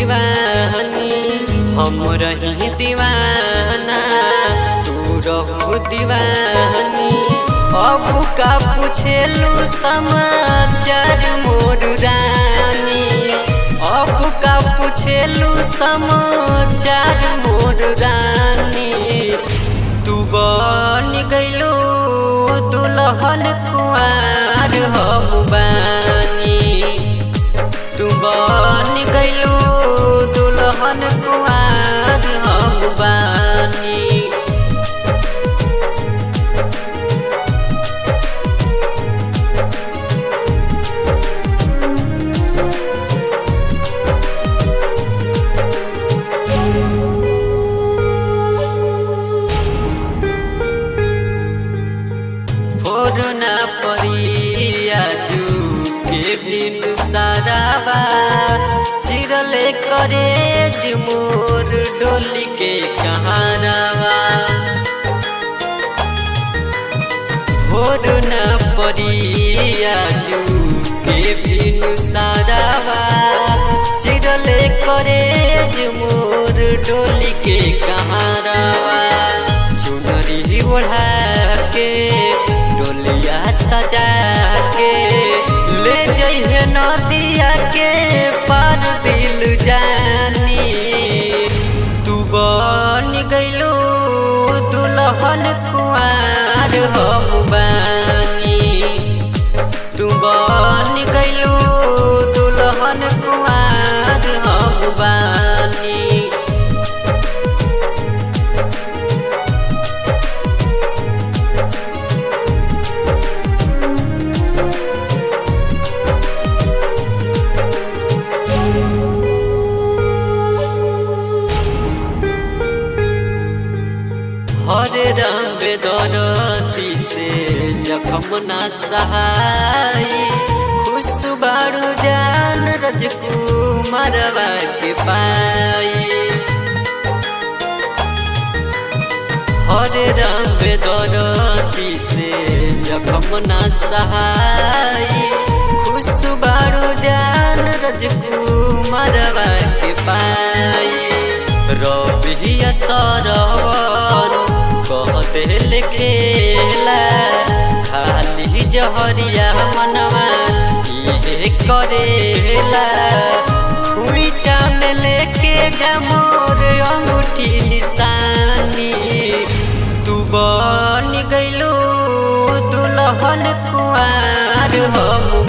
दीवानी हम रही दीवाना तू रहू दीवानी। अब का पूछेलू समाचार मोर रानी, अब का पूछेलू समाचार मोर रानी। तू बन गइलू दुल्हन कुंवार हम बानी, तू बन गइलू दुल्हन कुंवार हम बानी। फोरना परिया जू के बिन साराबा चिरले करे मोर डोली के कहारावा। फोरना परिया जू के बिन साराबा चिरले करे मोर डोली के कहारावा। चुनरी ओढ़ा के डोलिया सजा के ले जइहे नदिया के पार दिल जानी। तू बन गइलू दुल्हन कुंवार हम बानी, तू बन गइलू दुल्हन कुंवार हम बानी। हरे रंग दरती से जखम ना सहाई, खुश बारू जान राजकुमारवा के पाई। हरे रंग दरती से जखम ना सहाई, खुश बारू जान राजकुमारवा के पाई। रबिया सरवन कहते लिखेला खाली जहरिया मनवा ये करेला। खोइचा में लेके जा मोर अंगूठी निशानी। तू बन गइलू दुल्हन कुंवार हम